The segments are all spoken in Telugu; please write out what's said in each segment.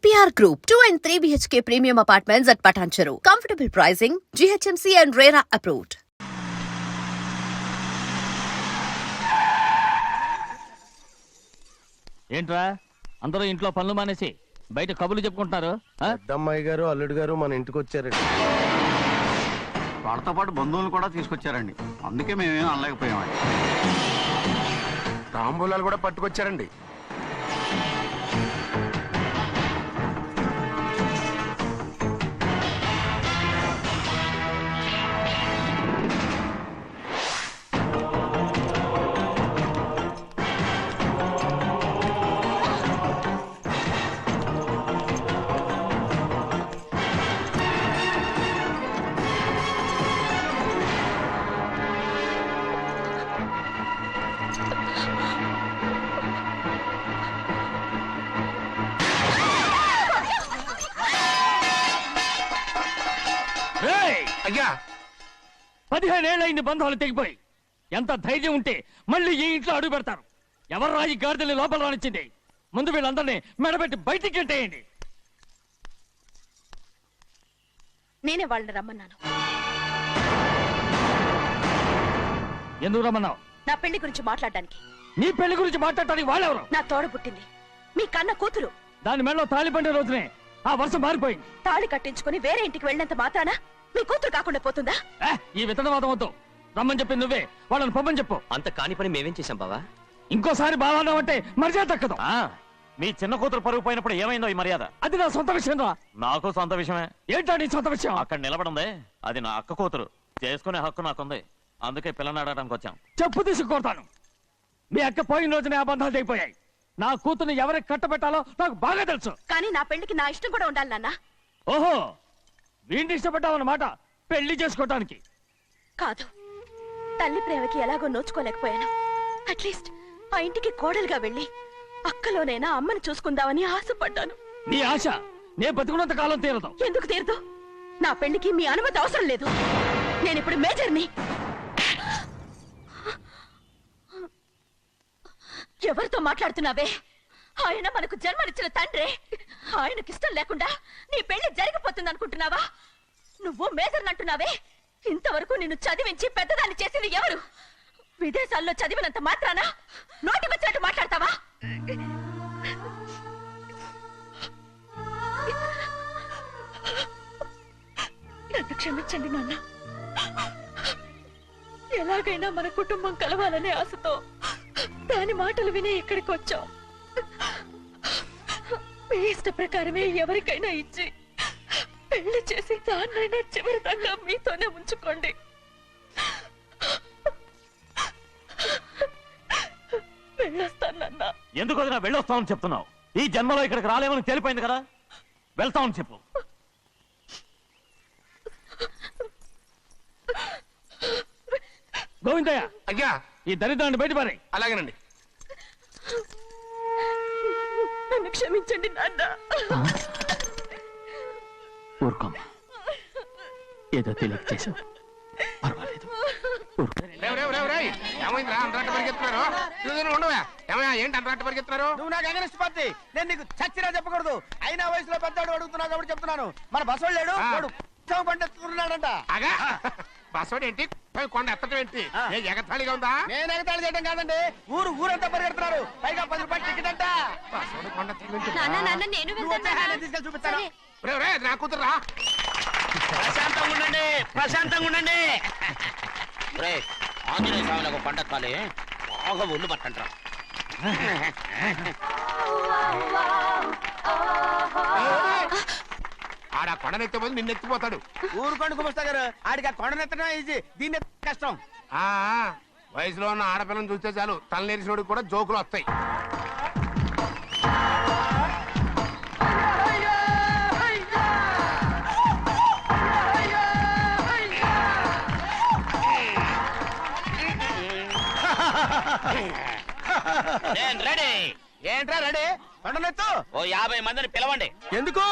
EPR Group, 2 and 3 BHK premium apartments at Patancheru. Comfortable pricing, GHMC and RERA approved. ఏంట్రా అందరూ ఇంట్లో పనులు మానేసి బయట కబుర్లు చెప్పుకుంటున్నారు? పెద్దమ్మాయి గారు అల్లుడు గారు మన ఇంటికి వచ్చారండి. వాళ్ళతో పాటు బంధువులు కూడా తీసుకొచ్చారండి. అందుకే మేమేం అనలేకపోయామండి. తాంబూలాలు కూడా పట్టుకొచ్చారండి. అయ్యా 15 ఏళ్ళైంది బంధాలు తెగిపోయి. ఎంత ధైర్యం ఉంటే మళ్ళీ ఈ ఇంట్లో అడుగు పెడతారు? ఎవరు రాయి గాడిదల్ని లోపల రానిచ్చింది? ముందు వీళ్ళందరినీ మెడబెట్టి బయటికి గెట్టేయండి. నేనే వాళ్ళని రమ్మన్నాను. ఎందుకు రమ్మన్నావు? నా పెళ్లి గురించి మాట్లాడడానికి. నీ పెళ్లి గురించి మాట్లాడటానికి వాళ్ళెవరు? నా తోడ పుట్టింది, మీ కన్న కూతురు. దాని మెడలో తాళి పండే రోజునే ఆ వర్షం మారిపోయింది. తాళి కట్టించుకుని వేరే ఇంటికి వెళ్ళినంత మాత్రాన మీ కూతురు కాకుండా పోతుందా? ఈ విత్తనవాదం వద్దు. రమ్మని చెప్పింది నువ్వే, వాళ్ళని పొమ్మని చెప్పు. అంత కాని పని మేమేం చేశాం బావా? ఇంకోసారి బాగా అంటే మర్యాద తక్కదు. మీ చిన్న కూతురు పరుగు పోయినప్పుడు ఏమైందో ఈ మర్యాద? అది నా సొంత విషయం రా. నాకు సొంత విషయమే. ఏంటా నీ సొంత విషయం? అక్కడ నిలబడిందే అది నా అక్క కూతురు. చేసుకునే హక్కు నాకుంది. అందుకే పిల్లని అడగడానికి వచ్చాం. చెప్పు తీసుకొడతాను. మీ అక్క పోయిన రోజునే ఆ బంధాలు తెగిపోయాయి. నా కూతుర్ని ఎవరికి కట్టబెట్టాలో నాకు బాగా తెలుసు. కానీ నా పెళ్లికి నా ఇష్టం కూడా ఉండాలి నాన్న. ఓహో, వీడిని ఇష్టపడ్డావన్నమాట పెళ్లి చేసుకోవటానికి. కాదు, తల్లి ప్రేమకి ఎలాగో నోచుకోలేకపోయాను. అట్లీస్ట్ ఆ ఇంటికి కోడలుగా వెళ్ళి అక్కలోనైనా అమ్మని చూసుకుందామని ఆశపడ్డాను. నీ ఆశ నే బతుకున్నంత కాలం తీరదు. ఎందుకు తీరదు? నా పెళ్లికి మీ అనుమతి అవసరం లేదు. నేనిప్పుడు మేజర్ని. ఎవరితో మాట్లాడుతున్నావే? ఆయన మనకు జన్మనిచ్చిన తండ్రి. ఆయనకిష్టం లేకుండా నీ పెళ్లి జరిగిపోతుంది అనుకుంటున్నావా? నువ్వు మేజర్ అంటున్నావే. ఇంతవరకు నిన్ను చదివించి పెద్దదాన్ని చేసింది ఎవరు? విదేశాల్లో చదివినంత మాత్రాన నోటికొచ్చినట్టు మాట్లాడతావా? నన్ను క్షమించండి నాన్న. ఎలాగైనా మన కుటుంబం కలవాలనే ఆశతో దాని మాటలు వినే ఇక్కడికి వచ్చాం. మీ ఇష్ట ప్రకారమే ఎవరికైనా ఇచ్చి పెళ్లి చేసి దాన్నైనా చివరి దాకా మీతోనే ఉంచుకోండి. వెళ్ళొస్తానన్నా. ఎందుకు వదినా వెళ్ళొస్తామని చెప్తున్నావు? ఈ జన్మలో ఇక్కడికి రాలేమని తెలిపోయింది కదా. వెళ్తామని చెప్పు. గోవిందయ్య, అయ్యా ఈ దరిద్రాన్ని బయటపడి. అలాగేనండి. నన్ను క్షమించండి నాన్న. ఊరుకోమ్మా, ఏదో తెలియక చేసావు, పర్వాలేదు. ఏమైందిరా అంతరాట పరిగెత్తున్నారు? ఉండవా ఏమయ్యా? ఏంటి అంతరాట పరిగెత్తున్నారు? నువ్వు నాకు అగనిస్ట్ పార్టీ. నేను నీకు చచ్చినా చెప్పకూడదు. అయినా వయసులో పెద్దవాడు అడుగుతున్నావు కాబట్టి చెప్తున్నాను. మన బసవాడు లేడు, వాడు పండిస్తున్నాడంట. అగా బసోడు ఏంటి? కొండ ఎత్తడం ఏంటి? ఎగతాళిగా ఉందా? నేను ఎగతాళి చేయడం కాదండి, ఊరంతా పరిగెడుతున్నారు. పైగా 10 రూపాయలు టికెట్ అంట. బసోడు కొండ తీసుకెళ్ళి చూపిస్తాను. నా కూతురా. ప్రశాంతంగా ఉండండి, ప్రశాంతంగా ఉండండి. ఆంజనేయ స్వామిలకు పండగ కాలే బాగా ఒళ్ళు పట్టంటారా. ఆడ కొండనెత్తే పోతే నిన్నెత్తిపోతాడు. ఊరుకోండి కుమస్తా గారు, ఆడికి ఆ కొండనెత్తడం ఈజీ, దీన్ని కష్టం. వయసులో ఉన్న ఆడపిల్లని చూస్తే చాలు తలనేరిసినోడికి కూడా జోకులు వస్తాయి. ఏంట్రా రెడీ? కొండనెత్తు. ఓ 50 మందిని పిలవండి. ఎందుకు?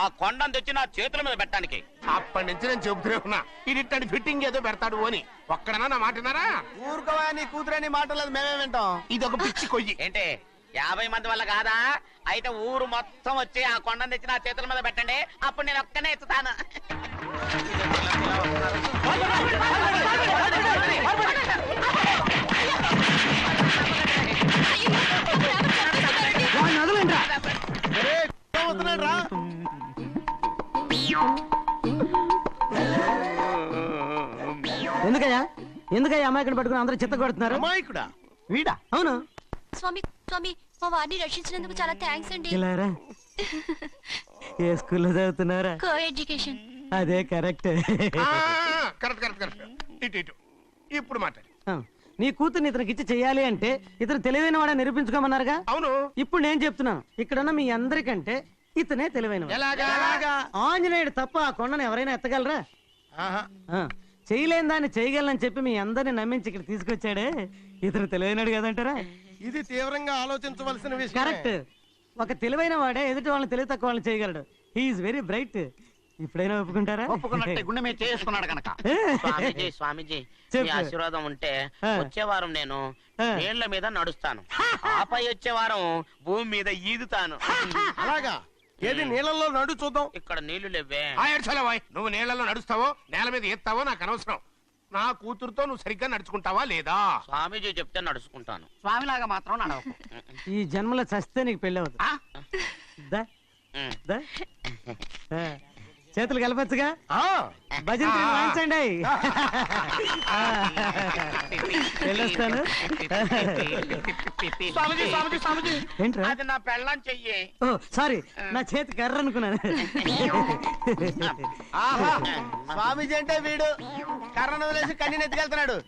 ఆ కొండను తెచ్చి నా చేతుల మీద పెట్టడానికి. అప్పటి నుంచి నేను చెబుతూనే ఉన్నా, ఇది ఫిట్టింగ్ ఏదో పెడతాడు అని. ఒక్కడనా నా మాట విన్నారా? ఊరుకోవా, నీ కూతురని మాటలేదు మేమే వింటాం. ఇది ఒక పిచ్చి కొయ్యి. ఏంటి 50 మంది వల్ల కాదా? అయితే ఊరు మొత్తం వచ్చి ఆ కొండను తెచ్చి నా చేతుల మీద పెట్టండి, అప్పుడు నేను ఒక్కనే ఎత్తుతాను. ఎందుకయ్యా అమ్మాయిని పట్టుకుని అందరూ చెత్త కొడుతున్నారు? అమాయకుడా వీడా? అవును. స్వామి స్వామి, మా వారిని రక్షించినందుకు చాలా థ్యాంక్స్ అండి. ఇలారా ఏ స్కూల్లో చదువుతున్నారా? Co education. అదే కరెక్ట్. Correct correct correct. ఇటు ఇటు ఇప్పుడు మాట్లాడు. నీ కూతుర్ని ఇతనికి ఇచ్చి చెయ్యాలి అంటే ఇతను తెలివైన వాడే నిరూపించుకోమన్నారుగా. అవును. ఇప్పుడు నేను చెప్తున్నాను, ఇక్కడున్న మీ అందరికంటే ఇతనే తెలివైన ఆంజనేయుడు తప్ప ఆ కొండను ఎవరైనా ఎత్తగలరా? చేయలేని దాన్ని చేయగలనని చెప్పి మీ అందరిని నమ్మించి ఇక్కడ తీసుకొచ్చాడే ఇతను తెలివైనడు కదంటారా? ఇది తీవ్రంగా ఆలోచించవలసిన విషయం. కరెక్ట్. ఒక తెలివైన వాడే ఎదుటి వాళ్ళని తెలివి తక్కువ వాళ్ళని చేయగలడు. He is very bright. ఇప్పుడైనా ఒప్పుకుంటారా? ఒప్పుకున్నట్టే గుండె మీద చేసుకున్నాడు కనుక. స్వామీజీ స్వామీజీ, మీ ఆశీర్వాదం ఉంటే వచ్చే వారం నేను నీళ్ల మీద నడుస్తాను, ఆపై వచ్చే వారం భూమి మీద ఈదుతాను. అలాగా? ఏది నీళ్ళల్లో నడు చూద్దాం. ఇక్కడ నీళ్లు లేవే. నువ్వు నీళ్ళలో నడుస్తావో నేల మీద ఎత్తావో నాకు అనవసరం. నా కూతురుతో నువ్వు సరిగ్గా నడుచుకుంటావా లేదా? స్వామీజీ చెప్తే నడుచుకుంటాను. స్వామిలాగా మాత్రం నడవకు. ఈ జన్మలో చస్తే నీకు పెళ్ళి అవుతుంది. చేతులు కలపచ్చుగా. భజన వాయించండి. వెళ్ళొస్తాను. స్వామీజీ స్వామీజీ స్వామీజీ, ఏంట్రా? అది నా పెళ్ళం చెయ్యి. ఓ సారీ, నా చేతి కర్ర అనుకున్నాను. స్వామీజీ అంటే వీడు కర్రను వదిలేసి కన్నీని ఎత్తుకెళ్తున్నాడు.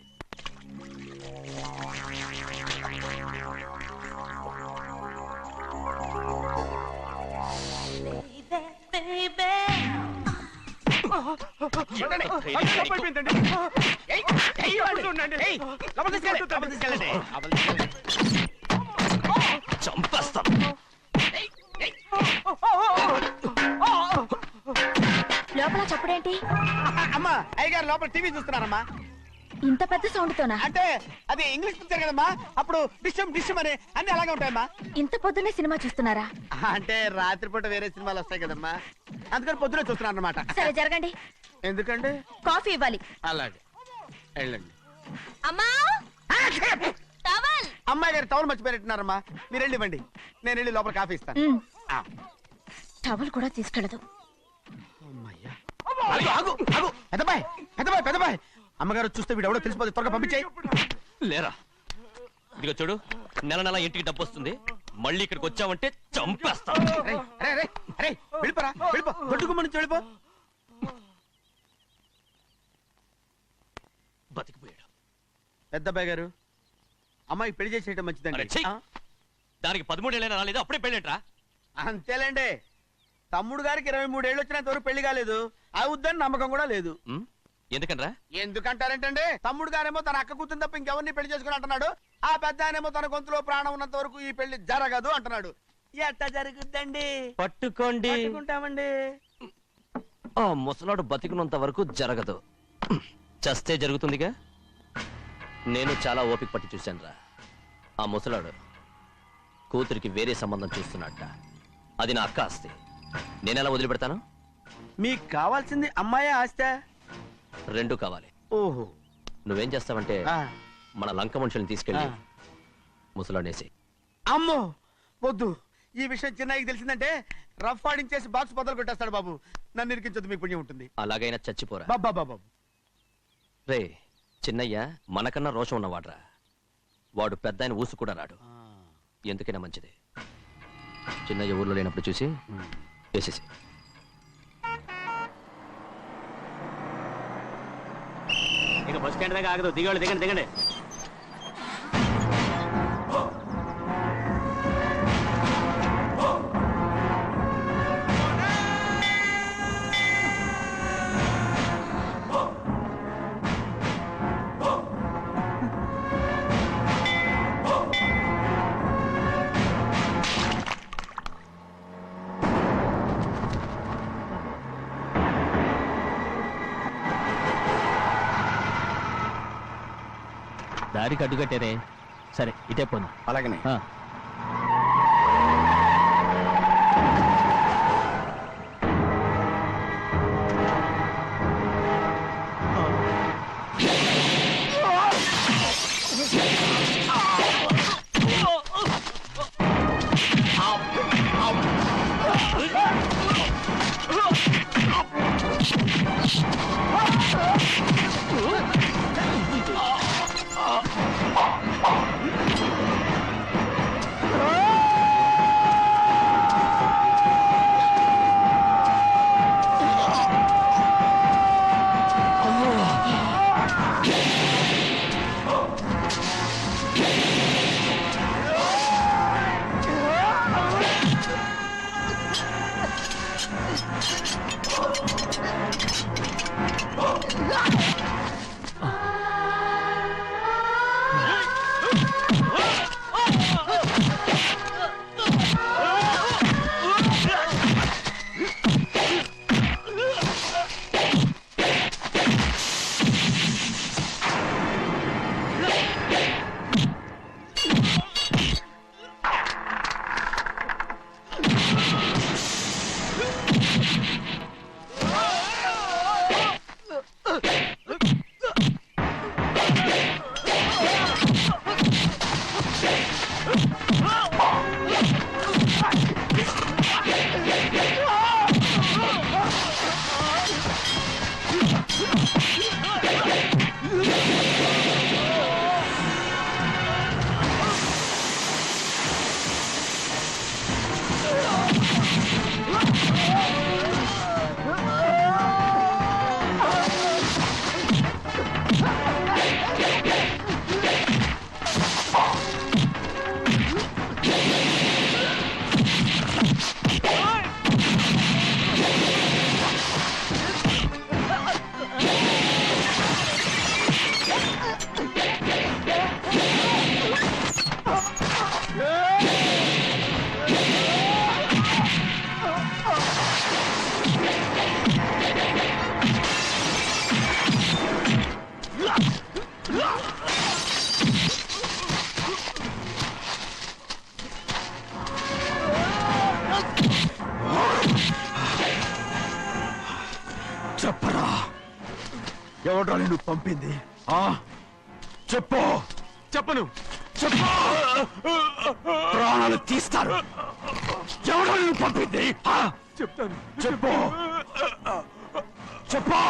లోపల చప్పుడేంటి? అమ్మా అయ్యగారు లోపల టీవీ చూస్తున్నారమ్మా. ఇంత పెద్ద సౌండ్ తోనా? అంటే అది ఇంగ్లీష్ పిక్చర్ కదమ్మా, అప్పుడు డిషం డిషం అని అన్ని అలాగే ఉంటాయమ్మా. ఇంత పొద్దున్నే సినిమా చూస్తున్నారా? అంటే రాత్రిపూట వేరే సినిమాలు వస్తాయి కదమ్మా, అందుకని పొద్దునే చూస్తున్నాను అన్నమాట. సరే జరగండి. ఎందుకండి? కాఫీ ఇవ్వాలి. అలాగే వెళ్ళండి. అమ్మా టవల్. అమ్మాయి గారు టవల్ మర్చిపోయినట్టున్నారమ్మా, మీరు వెళ్ళి ఇవ్వండి, నేను వెళ్ళి లోపల కాఫీ ఇస్తాను. టవల్ కూడా తీసుకెళ్ళదు. పెద్దబాయ్ పెద్దబాయ్ పెద్దబాయ్, అమ్మగారు చూస్తే వీడు ఎవడో తెలిసిపోతే త్వరగా పంపించాయి. లేరా, ఇదిగో చూడు, నెల నెల ఇంటికి డబ్బు వస్తుంది, మళ్ళీ ఇక్కడికి వచ్చావంటే చంపేస్తా. వెళ్ళిపోరా, వెళ్ళిపో, దొడ్డుకుమ్మ నుంచి వెళ్ళిపో. బతికిపోయాడు. పెద్దబాయ్ గారు, అమ్మాయి పెళ్లి చేసేయటం అరే, మంచిదండి. ఛీ! దానికి 13 ఏళ్ళైనా రాలేదు, అప్పుడే పెళ్ళేంట్రా? అంతేలేండి, తమ్ముడు గారికి 23 ఏళ్ళు వచ్చినంత వరకు పెళ్లి కాలేదు, అవుద్దని నమ్మకం కూడా లేదు. ఎందుకనరా? ఎందుకంటారేంటండి, తమ్ముడు గారేమో తన అక్క కూతురు తప్ప ఇంకెవరిని పెళ్లి చేసుకుని అంటున్నాడు, ఆ పెద్ద ఆయనేమో తన గొంతులో ప్రాణం ఉన్నంత వరకు ఈ పెళ్లి జరగదు అంటున్నాడు. ఎట్టా జరుగుద్దండి? పట్టుకోండి. పట్టుకుంటామండి. ఆ ముసలాడు బతికినంత వరకు జరగదు, చస్తే జరుగుతుందిగా. నేను చాలా ఓపిక పట్టి చూశానురా. ఆ ముసలాడు కూతురికి వేరే సంబంధం చూస్తున్నట్ట. అది నా అక్క ఆస్తి, నేనెలా వదిలిపెడతాను? మీకు కావాల్సింది అమ్మాయి ఆస్తా? రెండు కావాలి. ఓహో. నువ్వేం చేస్తావంటే ఆ. మన లంక మనుషుల్ని తీసుకెళ్ళి ముసలాడేసి. అమ్మో వద్దు, ఈ విషయం చిన్నయ్యకి తెలిసిందంటే రఫ్ ఆడించేసి బాక్స్ బదులు కొట్టేస్తాడు బాబు. నన్ను ఇరికించొద్దు, మీకు పుణ్యం ఉంటుంది. అలాగైనా చచ్చిపోరా. బాబా బాబు. రే చిన్నయ్య మనకన్నా రోషం ఉన్నవాడ్రా. వాడు పెద్ద ఆయన ఊసు కూడా రాడు. ఎందుకైనా మంచిది చిన్నయ్య ఊర్లో లేనప్పుడు చూసి వేసేసి. ఇక బస్ స్టాండ్ దాకా ఆగదు, దిగండి దిగండి దిగండి. దారికి అడ్డుకట్టారే. సరే ఇటే పోను. అలాగనే. చెప్పరా, ఎవడ్రా నిన్ను పంపింది? చెప్పు. చెప్పను. చెప్పు. ప్రాణాలు తీస్తారు. ఎవడ్రా నిన్ను పంపింది? చెప్తాను. చెప్పు. చెప్పు.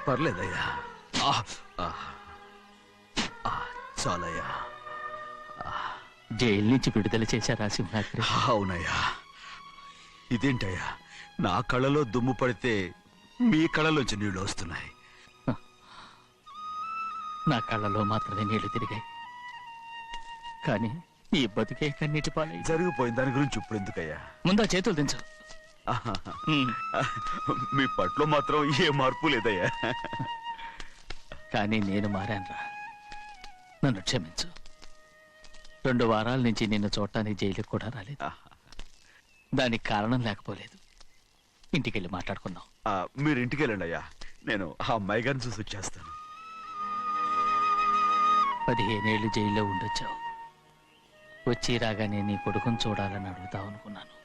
పర్లేదయ్యా, చాలయ్యా. జైలు నుంచి విడుదల చేశారా సింహాద్రి? అవునయ్యా. ఇదేంటయ్యా, నా కళ్ళలో దుమ్ము పడితే మీ కళ్ళలోంచి నీళ్లు వస్తున్నాయి. నా కళ్ళలో మాత్రమే నీళ్లు తిరిగాయి, కానీ ఈ బతుకే కన్నీటి పాలై. జరిగిపోయిన దాని గురించి ఇప్పుడు ఎందుకయ్యా? ముందా చేతులు దించు. మీ పట్లో మాత్రం ఏ మార్పు లేదయ్యా. కానీ నేను మారానురా, నన్ను క్షమించు. 2 వారాల నుంచి నిన్ను చూడటానికి జైలుకి కూడా రాలేదు. దానికి కారణం లేకపోలేదు. ఇంటికెళ్ళి మాట్లాడుకుందాం. మీరు ఇంటికి వెళ్ళండి అయ్యా, నేను ఆ అమ్మాయి గారిని చూసి వచ్చేస్తాను. 15 ఏళ్ళు జైల్లో ఉండొచ్చావు. వచ్చి రాగానే నీ కొడుకుని చూడాలని అడుగుతావు అనుకున్నాను,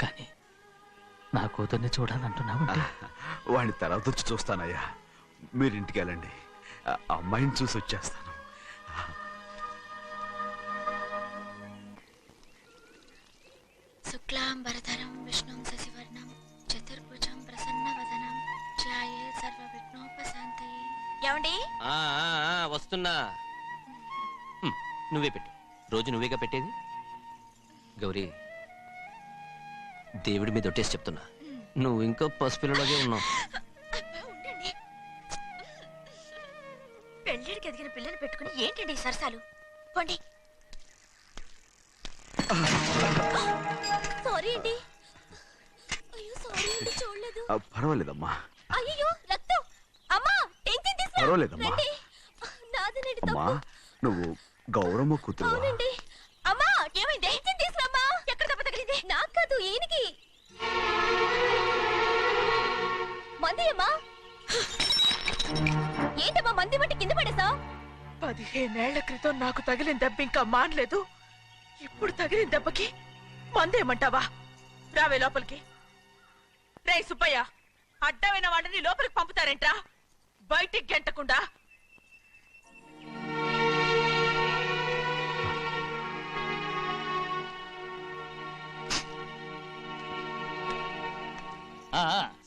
కానీ నా కూతుర్ని చూడాలంటున్నావంటే. వాడిని తర్వాత వచ్చి చూస్తానయ్యా, మీరు ఇంటికి వెళ్ళండి. ఆ అమ్మాయిని చూసి వచ్చేస్తాను. శుక్లాంబరధరం విష్ణుం శశివర్ణం చతుర్భుజం ప్రసన్నవదనం ధ్యాయే సర్వవిఘ్నోపశాంతయే. ఏమండి? వస్తున్నా. నువ్వే పెట్టు. రోజు నువ్వేగా పెట్టేది. గౌరీ, దేవుడి మీద ఒట్టేసి చెప్తున్నా, నువ్వు ఇంకా పసిపిల్లలాగే ఉన్నావు. పెళ్ళిడికి ఎదిగిన పిల్లని పెట్టుకుని ఏంటండి ఈ సరసాలు? పోండి. సారీ అండి. అయ్యో సారీ అండి, చూడలేదు. పర్వాలేదమ్మా. అయ్యో రక్తం. అమ్మా టెన్షన్ తీసుకో. పర్వాలేదమ్మా. నాదనండి అమ్మా, తప్పు. నువ్వు గౌరమ్మ కూతురు. అవునండి. అమ్మా ఏమైంది? టెన్షన్ తీసుకురామ్మా. ఎక్కడ దెబ్బ తగిలింది? నాకు కాదు, ఈయనకి. మంది అమ్మా. ఏంటమ్మా మంది బట్టి కింద పడేసా? 15 ఏళ్ల క్రితం నాకు తగిలిన దెబ్బ ఇంకా మానలేదు. ఇప్పుడు తగిలిన దెబ్బకి మందేమంటావా? రావే లోపలికి. రే సుబ్బయ్య, అడ్డమైన వాడిని లోపలికి పంపుతారేంట్రా? బయటికి గెంటకుండా.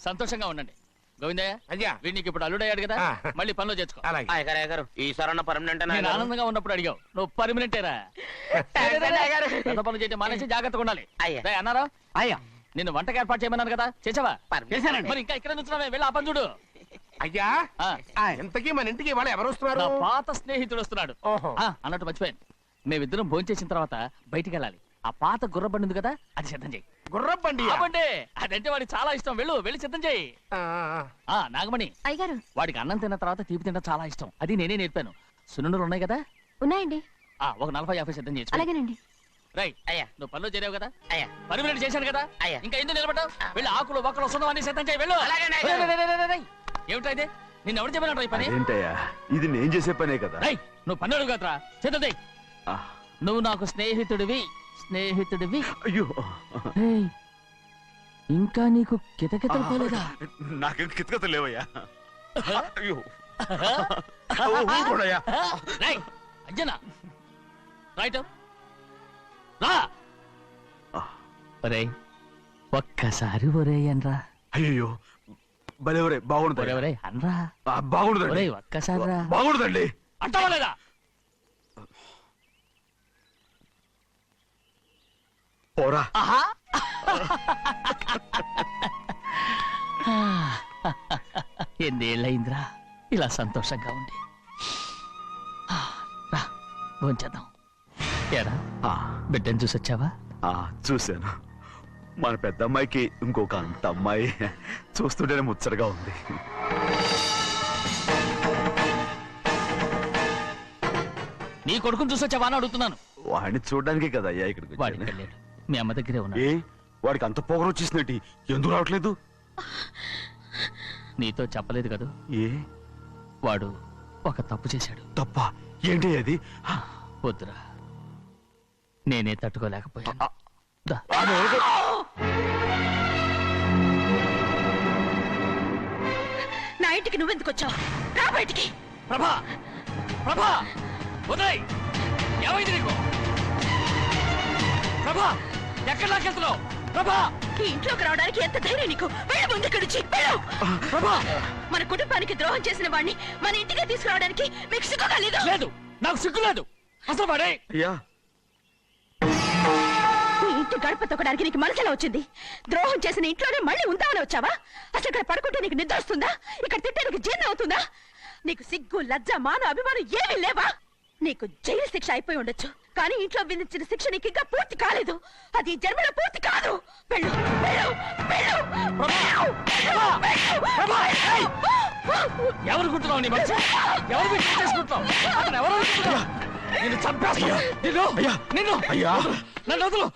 సంతోషంగా ఉండండి. గోవిందయ్య, అయ్యా, వీడికి ఇప్పుడు అల్లుడయ్యాడు కదా, మళ్ళీ పనిలో చేర్చుకో. అలాగే. గారు ఈసారన్న పర్మనెంట్ నేను ఆనందంగా ఉన్నప్పుడు అడిగావు, నువ్వు పర్మనెంటేరా. పెద్ద పనులు చేయడం మానేసి జాగ్రత్తగా ఉండాలి. అయ్యా. రేయ్ అన్నారా? అయ్యా నిన్ను వంటకి ఏర్పాటు చేయమన్నాను కదా చేసావా? చేశానండి. మరి ఇంకా ఇక్కడ నుంచున్నావే, వెళ్ళి ఆ పని చూడు. అయ్యా ఎంతకీ మన ఇంటికి ఇవాళ ఎవరు వస్తున్నారు? నా పాత స్నేహితుడు వస్తున్నాడు. ఓహో. అన్నట్టు మర్చిపోయాను, మేమిద్దరం భోంచేసిన తర్వాత బయటికి వెళ్ళాలి. ఆ పాత గుర్రబండి ఉంది కదా, అది సిద్ధం చేయి. గుర్రబండి అవ్వండి, అదంటే వాడికి చాలా ఇష్టం. వెళ్ళి సిద్ధం చేయి. నాగమణి, అయ్యగారు వాడికి అన్నం తిన్న తర్వాత తీపి తినడం చాలా ఇష్టం. అది నేనే నేర్పాను. సున్నుండలు ఉన్నాయి కదా, ఉన్నాయండి. ఒక 40-50 సిద్ధం చేయొచ్చు. అలాగేనండి. రైట్. అయ్యా. నువ్వు పనిలో చేరావు కదా, అయ్యా. పర్మినెంట్ చేశాను కదా, అయ్యా. ఇంకా ఎందుకు నిలబడ్డావు? వెళ్ళి ఆకులు బొక్కలు సున్నవన్నీ సిద్ధం చేయి. వెళ్ళు. అలాగేనండి, రేయ్, అయ్యా. రేయ్, రేయ్, రేయ్, రేయ్. ఏమిటా ఇది? నిన్ను ఎవరు చెప్పినట్టు ఈ పని? ఏంటయ్యా ఇది నేను చేసే పనే కదా. రేయ్, నువ్వు పని అడుగు కదరా, సిద్ధం చేయి. ఆ, నువ్వు నాకు స్నేహితుడివి. అయ్యో రేయ్, ఇంకా నీకు కితకితలు పోలేదా? నాకేం కితకత లేవయ్యా. అయ్యో ఊరుకోడయ్యా. రేయ్, అంజనా రైట్ రా. ఒరేయ్, ఒక్కసారి ఒరేయ్ అనరా. అయ్యో భలేవరే బాగుండదు. ఒరేయ్ అనరా. బాగుండదండి. ఒరేయ్, ఒక్కసారి రా. బాగుండదండి. అంటావా లేదా? పోరా. ఎన్నేళ్ళయిందిరా ఇలా సంతోషంగా ఉండి. రా, భోంచేద్దాం. ఏరా, బిడ్డను చూసొచ్చావా? చూశాను. మన పెద్ద అమ్మాయికి ఇంకొక అంత అమ్మాయి చూస్తుంటేనే ముచ్చటగా ఉంది. నీ కొడుకుని చూసొచ్చావా అని అడుగుతున్నాను. వాడిని చూడడానికి కదా అయ్యా ఇక్కడికి వాడికి వచ్చాను. వెళ్ళాడు, మీ అమ్మ దగ్గరే ఏ ఉన్నాడు. వాడికి అంత పొగరు వచ్చేసినట్టు ఎందుకు రావట్లేదు? నీతో చెప్పలేదు కదా, ఏ వాడు ఒక తప్పు చేశాడు. తప్ప ఏంటి అది? వద్దురా, నేనే తట్టుకోలేకపోయాను. దా. నా ఇంటికి నువ్వెందుకు వచ్చావు? రా బయటికి. ప్రభా, ప్రభా, ఉదయ్, ఏమైంది నీకు? ప్రభా, ఎక్కడ లాకెళ్తున్నావు? ప్రభా, ఈ ఇంట్లోకి రావడానికి ఎంత ధైర్యం నీకు? వెళ్ళు ముందు ఇక్కడి నుంచి, వెళ్ళు. ప్రభా, మన కుటుంబానికి ద్రోహం చేసిన వాడిని మన ఇంటికి తీసుకురావడానికి మీకు సిగ్గుగా లేదు? లేదు, నాకు సిగ్గు లేదు. అసలు వాడే అయ్యా ఈ ఇంటి గడప తొక్కడానికి నీకు మనసులో వచ్చింది. ద్రోహం చేసిన ఇంట్లోనే మళ్ళీ ఉందామని వచ్చావా? అసలు ఇక్కడ పడుకుంటే నీకు నిద్ర వస్తుందా? ఇక్కడ తింటే నీకు జీర్ణం అవుతుందా? నీకు సిగ్గు, లజ్జ, మాన, అభిమానం ఏమీ లేవా? నీకు జైలు శిక్ష అయిపోయి ఉండొచ్చు, కానీ ఇంట్లో విధించిన శిక్ష నీకు ఇంకా పూర్తి కాలేదు. అది ఈ జన్మలో పూర్తి కాదు. వెళ్ళు, వెళ్ళు, వెళ్ళు, వెళ్ళు, వెళ్ళు, వెళ్ళు. ఎవరు కుట్టున్నావు? నీ మంచి ఎవరు మీరు చేసుకుంటున్నావు? అతను ఎవరు అనుకుంటున్నావు? నిన్ను చంపేస్తా. నిన్ను నిన్ను అయ్యా నన్ను వదులు.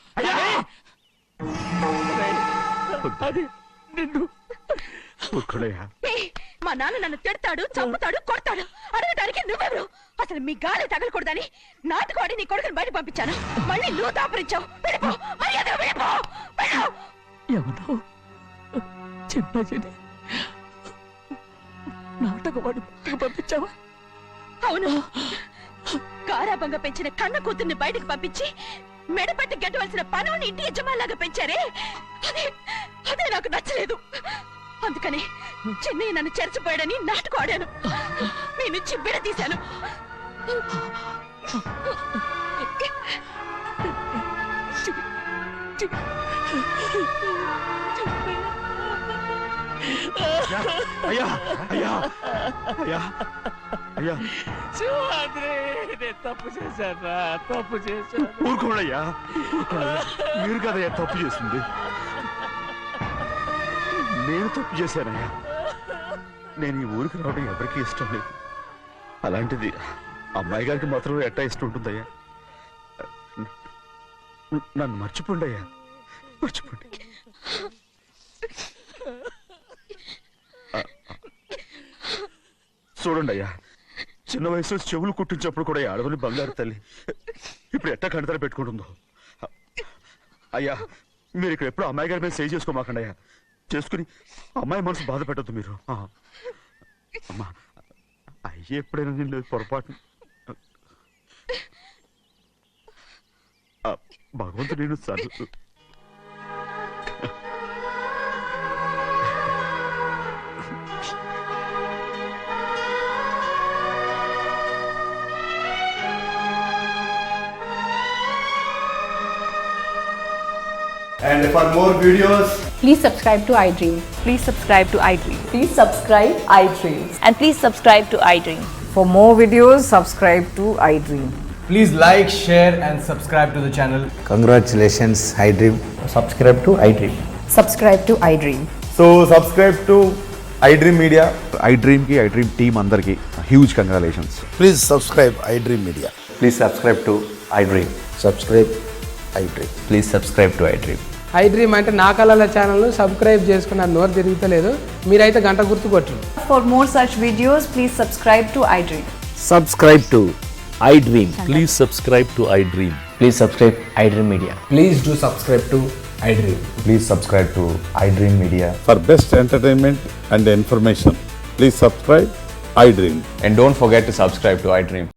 అది నిన్ను. ఒక్కడయ్యా ఏయ్, మా నాన్న నన్ను తిడతాడు, చంపుతాడు, కొడతాడు. అడగడానికి నువ్వెవరు? అసలు మీ గాలి తగలకూడదని నాటుకోడి నీ కొడుకుని బయట పంపించాను. మళ్ళీ నువ్వు దాపరించావు. వెళ్ళిపో, మర్యాదగా వెళ్ళిపో, వెళ్ళు. ఎవరు చిన్న చెడి నాటకవాడు పంపించావా? అవును, గారాబంగా పెంచిన కన్న కూతుర్ని బయటకు పంపించి మెడపట్టి గెట్టవలసిన పనుని ఇంటి యజమానిలాగా పెంచారే, అదే నాకు నచ్చలేదు. అందుకని చెన్నై నన్ను చెరచిపోయాడని నాటకం ఆడాను. మీ నుంచి విడదీశాను. అయ్యా అయ్యా అయ్యా అయ్యా శివాద్రి, నేను తప్పు చేశాను, తప్పు చేశాను. ఊరుకోడయ్యా మీరు కదయ్యా తప్పు చేసింది. నేను తప్పు చేశానయ్యా. నేను ఈ ఊరికి రావడం ఎవరికీ ఇష్టం లేదు. అలాంటిది అమ్మాయి గారికి మాత్రం ఎట్టా ఇష్టం ఉంటుందయ్యా. నన్ను మర్చిపోండి అయ్యా, మర్చిపోండి. చూడండి అయ్యా, చిన్న వయసులో చెవులు కుట్టించినప్పుడు కూడా ఈ ఆడవని బంగారు తల్లి ఇప్పుడు ఎట్టా కంటతర పెట్టుకుంటుందో. అయ్యా మీరు ఇక్కడ ఎప్పుడు అమ్మాయి గారి మీద సేవ్ చేసుకోమాకండి అయ్యా. చేసుకుని అమ్మాయి మనసు బాధ పెట్టద్దు మీరు. అమ్మా అయ్యి ఎప్పుడైనా నేను పొరపాటు భగవంతుడు నేను సర్దు. And for more videos, Please subscribe to iDream. Please subscribe to iDream. Please subscribe iDream. And please subscribe to iDream. For more videos, subscribe to iDream. please like, share and subscribe to the channel. Congratulations, iDream. Subscribe to iDream. Subscribe to iDream. So subscribe to iDream Media. iDream కి iDream టీమ్ అందరికి huge congratulations. Please subscribe iDream Media. Please subscribe to iDream. Subscribe iDream. Please subscribe to iDream. iDream అంటే నా కళల ఛానల్ను సబ్స్క్రైబ్ చేసుకున్న నోరు తిరుగుతలేదు, మీరైతే గంట గుర్తు కొట్టండి. For more such videos, please subscribe to iDream. Subscribe to iDream. Please subscribe to iDream. Please subscribe iDream Media. Please do subscribe to iDream. Please subscribe to iDream Media. For best entertainment and information, please subscribe iDream. And don't forget to subscribe to iDream.